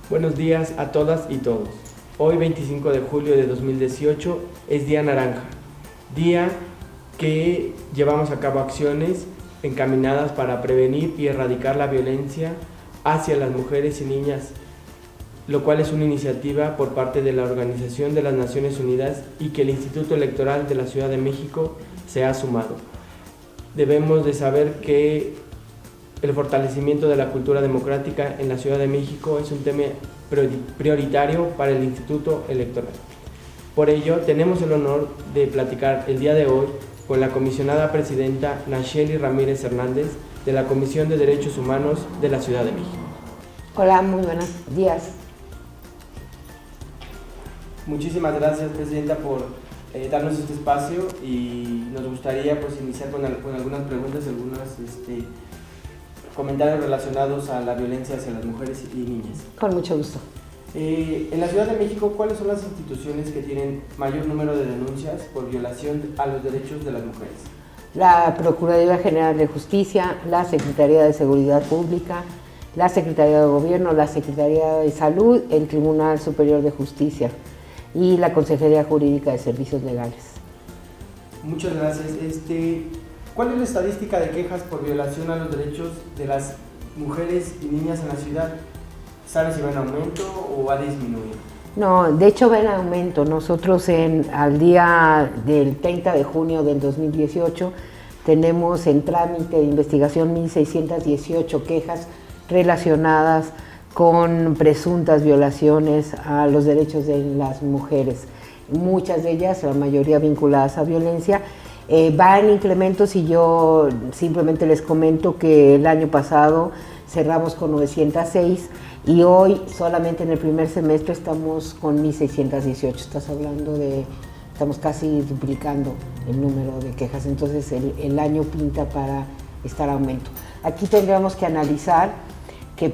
Buenos días a todas y todos. Hoy 25 de julio de 2018 es Día Naranja, día que llevamos a cabo acciones encaminadas para prevenir y erradicar la violencia hacia las mujeres y niñas, lo cual es una iniciativa por parte de la Organización de las Naciones Unidas y que el Instituto Electoral de la Ciudad de México se ha sumado. Debemos de saber que el fortalecimiento de la cultura democrática en la Ciudad de México es un tema prioritario para el Instituto Electoral. Por ello, tenemos el honor de platicar el día de hoy con la comisionada presidenta Nacheli Ramírez Hernández de la Comisión de Derechos Humanos de la Ciudad de México. Hola, muy buenos días. Muchísimas gracias, presidenta, por darnos este espacio, y nos gustaría iniciar con algunas preguntas, algunos comentarios relacionados a la violencia hacia las mujeres y niñas. Con mucho gusto. En la Ciudad de México, ¿cuáles son las instituciones que tienen mayor número de denuncias por violación a los derechos de las mujeres? La Procuraduría General de Justicia, la Secretaría de Seguridad Pública, la Secretaría de Gobierno, la Secretaría de Salud, el Tribunal Superior de Justicia y la Consejería Jurídica de Servicios Legales. Muchas gracias. ¿Cuál es la estadística de quejas por violación a los derechos de las mujeres y niñas en la ciudad? ¿Sabes si va en aumento o ha disminuido? No, de hecho va en aumento. Nosotros al día del 30 de junio del 2018 tenemos en trámite de investigación 1.618 quejas relacionadas con presuntas violaciones a los derechos de las mujeres. Muchas de ellas, la mayoría vinculadas a violencia. Va en incrementos, y yo simplemente les comento que el año pasado cerramos con 906 y hoy solamente en el primer semestre estamos con 1.618. Estamos casi duplicando el número de quejas, entonces el año pinta para estar aumento. Aquí tendríamos que analizar que,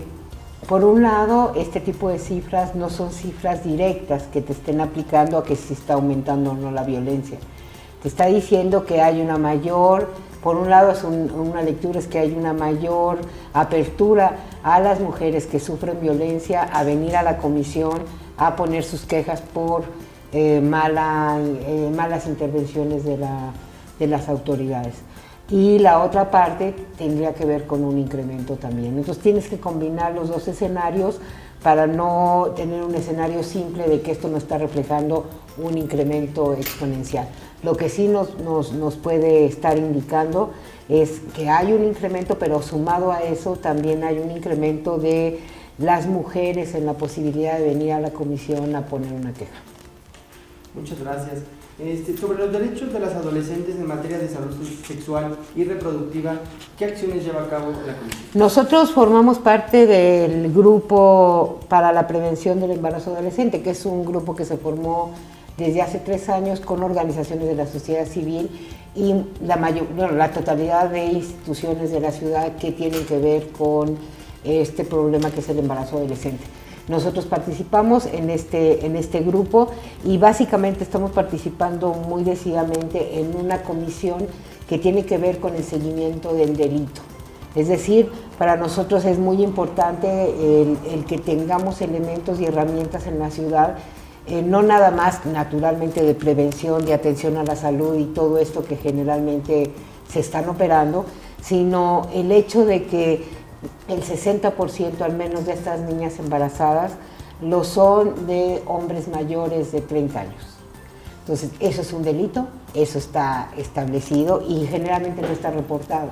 por un lado, este tipo de cifras no son cifras directas que te estén aplicando a que si está aumentando o no la violencia. Te está diciendo que hay una mayor, por un lado una lectura es que hay una mayor apertura a las mujeres que sufren violencia a venir a la comisión a poner sus quejas por malas intervenciones de las autoridades. Y la otra parte tendría que ver con un incremento también. Entonces tienes que combinar los dos escenarios para no tener un escenario simple de que esto no está reflejando un incremento exponencial. Lo que sí nos puede estar indicando es que hay un incremento, pero sumado a eso también hay un incremento de las mujeres en la posibilidad de venir a la comisión a poner una queja. Muchas gracias. Sobre los derechos de las adolescentes en materia de salud sexual y reproductiva, ¿qué acciones lleva a cabo la Comisión? Nosotros formamos parte del Grupo para la Prevención del Embarazo Adolescente, que es un grupo que se formó desde hace 3 años con organizaciones de la sociedad civil y la totalidad de instituciones de la ciudad que tienen que ver con este problema que es el embarazo adolescente. Nosotros participamos en este grupo y básicamente estamos participando muy decididamente en una comisión que tiene que ver con el seguimiento del delito. Es decir, para nosotros es muy importante el que tengamos elementos y herramientas en la ciudad, no nada más naturalmente de prevención, de atención a la salud y todo esto que generalmente se están operando, sino el hecho de que el 60% al menos de estas niñas embarazadas lo son de hombres mayores de 30 años. Entonces, eso es un delito, eso está establecido y generalmente no está reportado.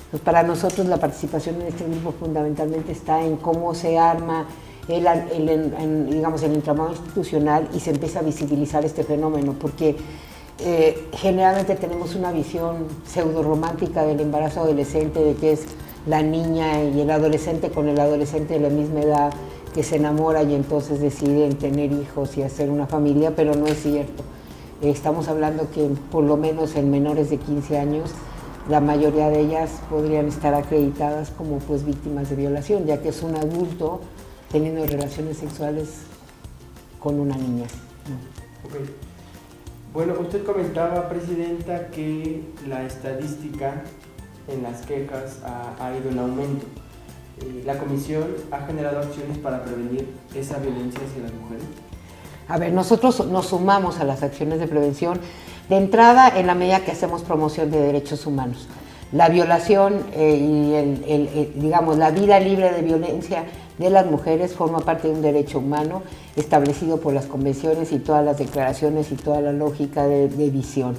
Entonces, para nosotros la participación en este grupo fundamentalmente está en cómo se arma el entramado institucional y se empieza a visibilizar este fenómeno, porque generalmente tenemos una visión pseudo romántica del embarazo adolescente, de que es la niña y el adolescente con el adolescente de la misma edad que se enamora y entonces deciden tener hijos y hacer una familia, pero no es cierto. Estamos hablando que por lo menos en menores de 15 años la mayoría de ellas podrían estar acreditadas como víctimas de violación, ya que es un adulto teniendo relaciones sexuales con una niña. Okay. Bueno, usted comentaba, presidenta, que la estadística en las quejas ha ido en aumento. ¿La comisión ha generado acciones para prevenir esa violencia hacia las mujeres? A ver, nosotros nos sumamos a las acciones de prevención de entrada en la medida que hacemos promoción de derechos humanos. La violación digamos, la vida libre de violencia de las mujeres forma parte de un derecho humano establecido por las convenciones y todas las declaraciones y toda la lógica de visión.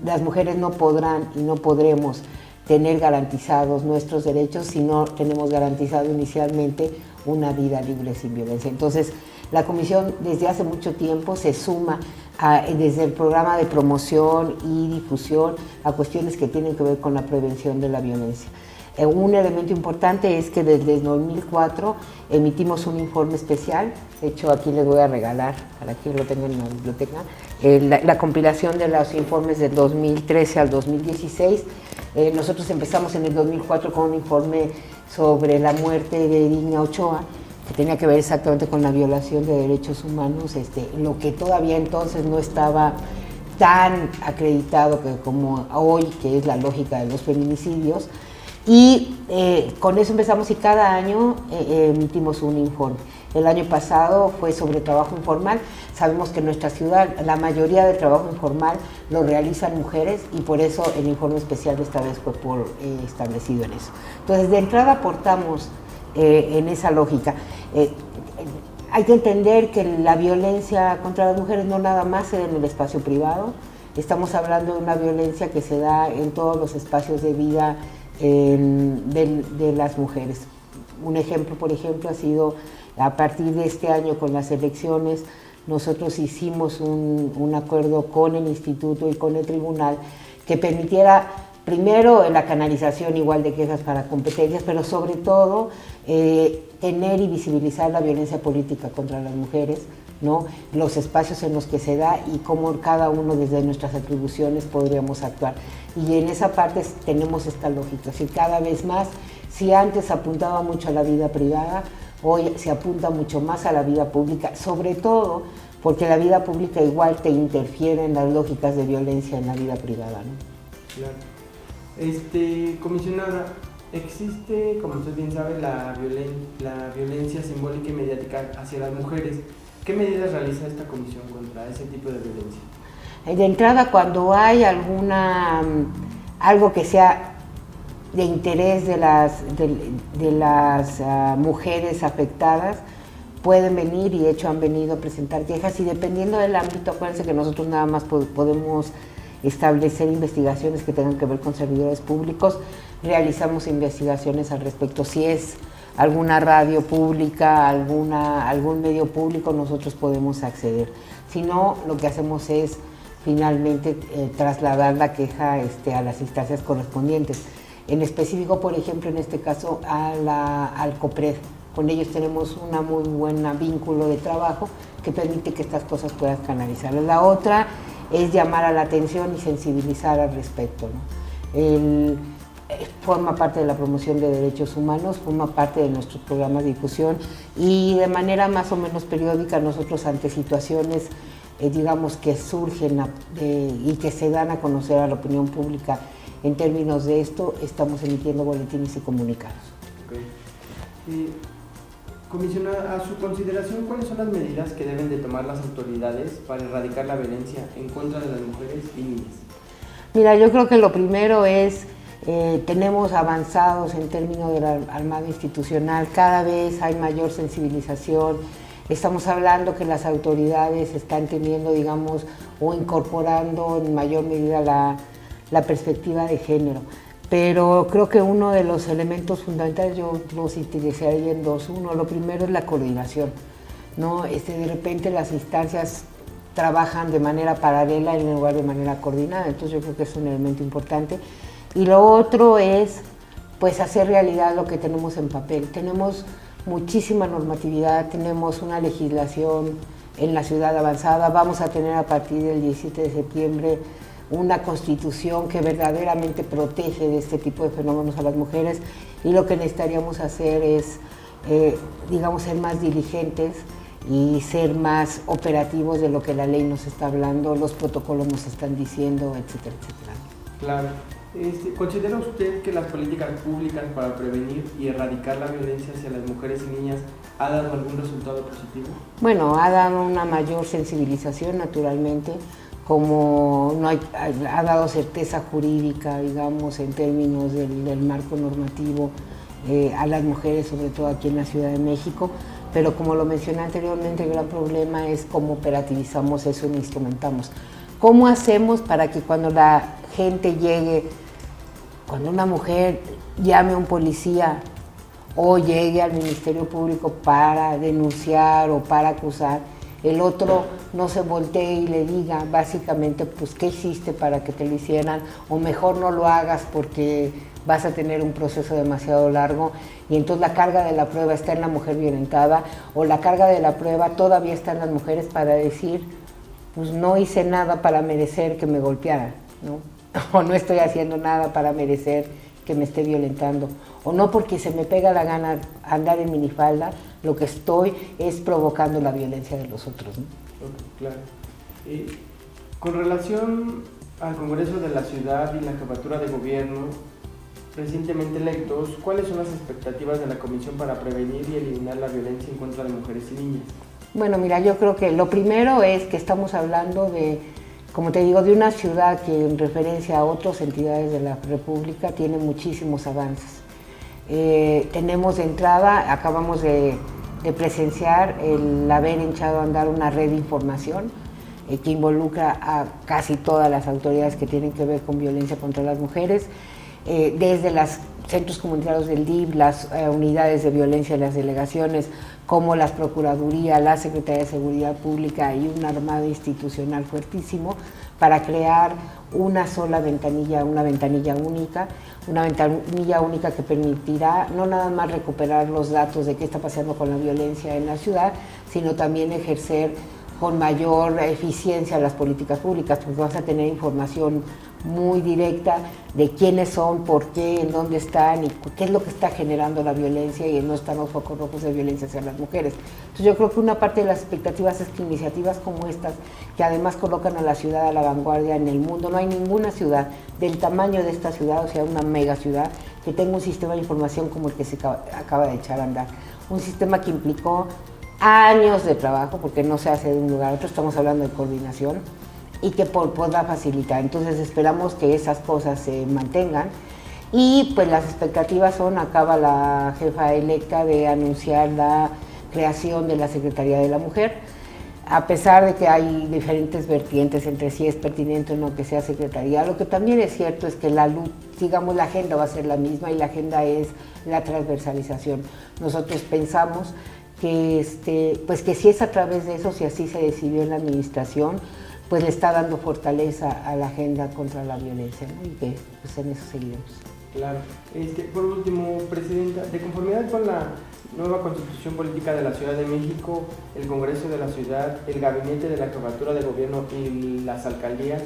Las mujeres no podrán y no podremos tener garantizados nuestros derechos si no tenemos garantizado inicialmente una vida libre sin violencia. Entonces, la Comisión desde hace mucho tiempo se suma desde el programa de promoción y difusión a cuestiones que tienen que ver con la prevención de la violencia. Un elemento importante es que desde 2004 emitimos un informe especial, de hecho aquí les voy a regalar, para que lo tengan en la biblioteca, la compilación de los informes del 2013 al 2016. Nosotros empezamos en el 2004 con un informe sobre la muerte de Digna Ochoa, que tenía que ver exactamente con la violación de derechos humanos, lo que todavía entonces no estaba tan acreditado como hoy, que es la lógica de los feminicidios. Y con eso empezamos y cada año emitimos un informe. El año pasado fue sobre trabajo informal. Sabemos que en nuestra ciudad la mayoría del trabajo informal lo realizan mujeres y por eso el informe especial de esta vez fue establecido en eso. Entonces, de entrada aportamos en esa lógica. Hay que entender que la violencia contra las mujeres no nada más se da en el espacio privado. Estamos hablando de una violencia que se da en todos los espacios de vida de las mujeres. Un ejemplo, por ejemplo, ha sido a partir de este año con las elecciones, nosotros hicimos un acuerdo con el instituto y con el tribunal que permitiera primero la canalización igual de quejas para competencias, pero sobre todo tener y visibilizar la violencia política contra las mujeres, ¿no? Los espacios en los que se da y cómo cada uno desde nuestras atribuciones podríamos actuar. Y en esa parte tenemos esta lógica, si cada vez más, si antes apuntaba mucho a la vida privada, hoy se apunta mucho más a la vida pública, sobre todo porque la vida pública igual te interfiere en las lógicas de violencia en la vida privada, ¿no? Claro. Comisionada, existe, como usted bien sabe, la violencia simbólica y mediática hacia las mujeres. ¿Qué medidas realiza esta comisión contra ese tipo de violencia? De entrada, cuando hay algo que sea de interés de las mujeres afectadas, pueden venir y de hecho han venido a presentar quejas y dependiendo del ámbito, acuérdense que nosotros nada más podemos establecer investigaciones que tengan que ver con servidores públicos, realizamos investigaciones al respecto. Si es alguna radio pública, algún medio público, nosotros podemos acceder. Si no, lo que hacemos es finalmente trasladar la queja a las instancias correspondientes. En específico, por ejemplo, en este caso, al COPRED. Con ellos tenemos una muy buena vínculo de trabajo que permite que estas cosas puedan canalizarlas. La otra es llamar a la atención y sensibilizar al respecto, ¿no? Forma parte de la promoción de derechos humanos, forma parte de nuestros programas de difusión y de manera más o menos periódica nosotros ante situaciones digamos que surgen y que se dan a conocer a la opinión pública en términos de esto, estamos emitiendo boletines y comunicados. Okay. Comisionada, a su consideración, ¿cuáles son las medidas que deben de tomar las autoridades para erradicar la violencia en contra de las mujeres y niñas? Mira, yo creo que lo primero es tenemos avanzados en términos del armado institucional, cada vez hay mayor sensibilización, estamos hablando que las autoridades están teniendo, digamos, o incorporando en mayor medida la perspectiva de género, pero creo que uno de los elementos fundamentales, yo los utilizaría en dos. Uno, lo primero es la coordinación, ¿no? De repente las instancias trabajan de manera paralela en lugar de manera coordinada, entonces yo creo que es un elemento importante. Y lo otro es, pues, hacer realidad lo que tenemos en papel. Tenemos muchísima normatividad, tenemos una legislación en la ciudad avanzada, vamos a tener a partir del 17 de septiembre una constitución que verdaderamente protege de este tipo de fenómenos a las mujeres y lo que necesitaríamos hacer es, digamos, ser más diligentes y ser más operativos de lo que la ley nos está hablando, los protocolos nos están diciendo, etcétera, etcétera. Claro. ¿Considera usted que las políticas públicas para prevenir y erradicar la violencia hacia las mujeres y niñas ha dado algún resultado positivo? Bueno, ha dado una mayor sensibilización, naturalmente, como no hay, ha dado certeza jurídica, digamos, en términos del marco normativo a las mujeres, sobre todo aquí en la Ciudad de México, pero como lo mencioné anteriormente, el gran problema es cómo operativizamos eso y instrumentamos. ¿Cómo hacemos para que cuando la gente llegue, cuando una mujer llame a un policía o llegue al Ministerio Público para denunciar o para acusar, el otro no se voltee y le diga básicamente pues qué hiciste para que te lo hicieran, o mejor no lo hagas porque vas a tener un proceso demasiado largo y entonces la carga de la prueba está en la mujer violentada, o la carga de la prueba todavía está en las mujeres para decir pues no hice nada para merecer que me golpearan, ¿no? O no estoy haciendo nada para merecer que me esté violentando, o no porque se me pega la gana andar en minifalda, lo que estoy es provocando la violencia de los otros, ¿no? Claro. Con relación al Congreso de la Ciudad y la Jefatura de Gobierno recientemente electos, ¿cuáles son las expectativas de la Comisión para prevenir y eliminar la violencia en contra de mujeres y niñas? Bueno, mira, yo creo que lo primero es que estamos hablando de, como te digo, de una ciudad que en referencia a otras entidades de la República tiene muchísimos avances. Tenemos de entrada, acabamos de presenciar el haber echado a andar una red de información que involucra a casi todas las autoridades que tienen que ver con violencia contra las mujeres, desde los centros comunitarios del DIF, las unidades de violencia de las delegaciones, como las Procuradurías, la Secretaría de Seguridad Pública y un armado institucional fuertísimo para crear una sola ventanilla, una ventanilla única que permitirá no nada más recuperar los datos de qué está pasando con la violencia en la ciudad, sino también ejercer con mayor eficiencia las políticas públicas, porque vas a tener información muy directa de quiénes son, por qué, en dónde están y qué es lo que está generando la violencia, y no están los focos rojos de violencia hacia las mujeres. Entonces yo creo que una parte de las expectativas es que iniciativas como estas, que además colocan a la ciudad a la vanguardia en el mundo, no hay ninguna ciudad del tamaño de esta ciudad, o sea, una mega ciudad, que tenga un sistema de información como el que se acaba de echar a andar. Un sistema que implicó años de trabajo, porque no se hace de un lugar a otro, estamos hablando de coordinación, y que podrá facilitar. Entonces esperamos que esas cosas se mantengan, y pues las expectativas son, acaba la jefa electa de anunciar la creación de la Secretaría de la Mujer, a pesar de que hay diferentes vertientes entre si es pertinente o no que sea secretaría. Lo que también es cierto es que la agenda va a ser la misma, y la agenda es la transversalización. Nosotros pensamos que, pues que si es a través de eso, si así se decidió en la administración, pues le está dando fortaleza a la agenda contra la violencia, ¿no? Y que pues en eso seguiremos. Claro. Por último, Presidenta, de conformidad con la nueva Constitución Política de la Ciudad de México, el Congreso de la Ciudad, el Gabinete de la Jefatura de Gobierno y las alcaldías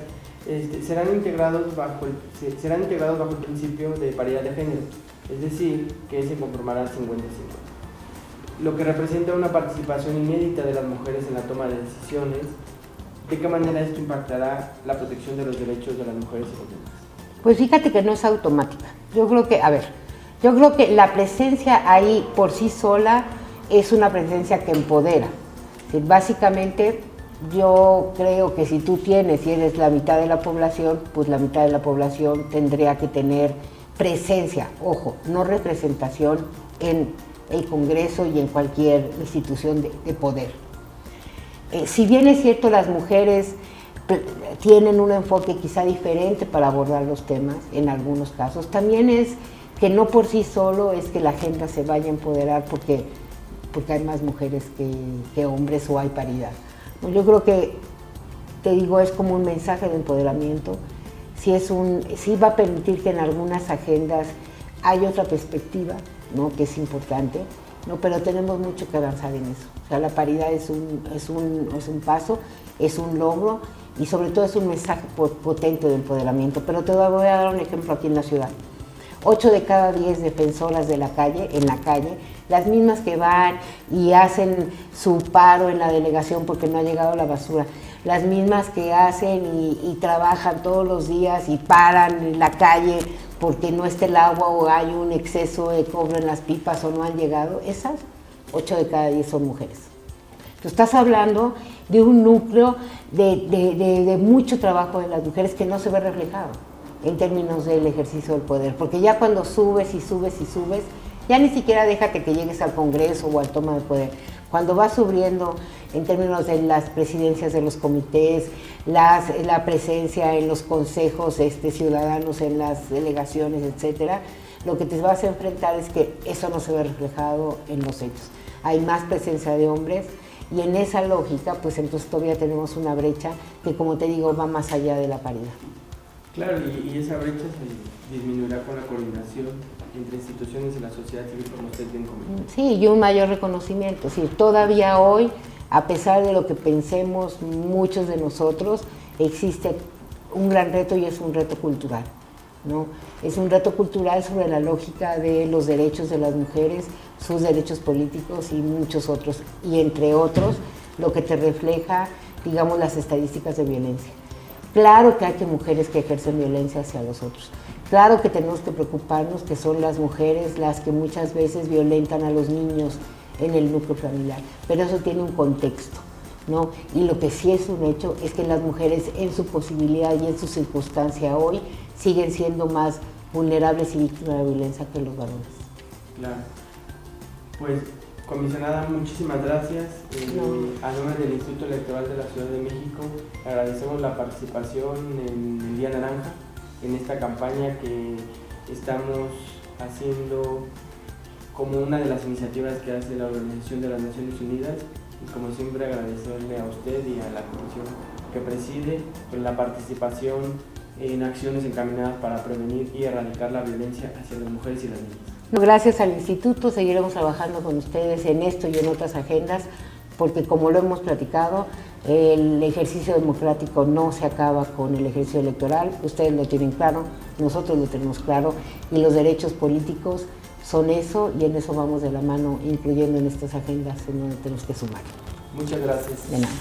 serán integrados bajo el principio de paridad de género, es decir, que se conformarán 50-50, lo que representa una participación inédita de las mujeres en la toma de decisiones. ¿De qué manera esto impactará la protección de los derechos de las mujeres y los demás? Pues fíjate que no es automática. Yo creo que la presencia ahí por sí sola es una presencia que empodera. Básicamente, yo creo que si tú eres la mitad de la población, pues la mitad de la población tendría que tener presencia, ojo, no representación en el Congreso y en cualquier institución de poder. Si bien es cierto, las mujeres tienen un enfoque quizá diferente para abordar los temas en algunos casos, también es que no por sí solo es que la agenda se vaya a empoderar porque hay más mujeres que hombres o hay paridad. Yo creo que, te digo, es como un mensaje de empoderamiento, sí va a permitir que en algunas agendas hay otra perspectiva, ¿no? Que es importante, ¿no? Pero tenemos mucho que avanzar en eso. O sea, la paridad es un paso, es un logro, y sobre todo es un mensaje potente de empoderamiento. Pero te voy a dar un ejemplo aquí en la ciudad. 8 de cada 10 defensoras de la calle, en la calle, las mismas que van y hacen su paro en la delegación porque no ha llegado la basura, las mismas que hacen y trabajan todos los días y paran en la calle porque no está el agua o hay un exceso de cobro en las pipas o no han llegado, esas 8 de cada 10 son mujeres. Tú estás hablando de un núcleo de mucho trabajo de las mujeres que no se ve reflejado en términos del ejercicio del poder, porque ya cuando subes y subes y subes, ya ni siquiera déjate que llegues al Congreso o al toma de poder. Cuando vas subiendo en términos de las presidencias de los comités, la presencia en los consejos ciudadanos, en las delegaciones, etcétera, lo que te vas a enfrentar es que eso no se ve reflejado en los hechos. Hay más presencia de hombres y en esa lógica, pues entonces todavía tenemos una brecha que, como te digo, va más allá de la paridad. Claro, y esa brecha se disminuirá con la coordinación entre instituciones de la sociedad civil, como usted bien comentó. Sí, y un mayor reconocimiento. Sí, todavía hoy, a pesar de lo que pensemos muchos de nosotros, existe un gran reto y es un reto cultural, ¿no? Es un reto cultural sobre la lógica de los derechos de las mujeres, sus derechos políticos y muchos otros, y entre otros, lo que te refleja, digamos, las estadísticas de violencia. Claro que hay mujeres que ejercen violencia hacia los otros. Claro que tenemos que preocuparnos que son las mujeres las que muchas veces violentan a los niños en el núcleo familiar, pero eso tiene un contexto, ¿no? Y lo que sí es un hecho es que las mujeres en su posibilidad y en su circunstancia hoy siguen siendo más vulnerables y víctimas de violencia que los varones. Claro. Pues, comisionada, muchísimas gracias. A nombre del Instituto Electoral de la Ciudad de México, agradecemos la participación en el Día Naranja, en esta campaña que estamos haciendo como una de las iniciativas que hace la Organización de las Naciones Unidas, y como siempre agradecerle a usted y a la comisión que preside por la participación en acciones encaminadas para prevenir y erradicar la violencia hacia las mujeres y las niñas. Gracias al Instituto seguiremos trabajando con ustedes en esto y en otras agendas, porque como lo hemos platicado, el ejercicio democrático no se acaba con el ejercicio electoral, ustedes lo tienen claro, nosotros lo tenemos claro, y los derechos políticos son eso, y en eso vamos de la mano, incluyendo en estas agendas en donde tenemos que sumar. Muchas gracias. De nada.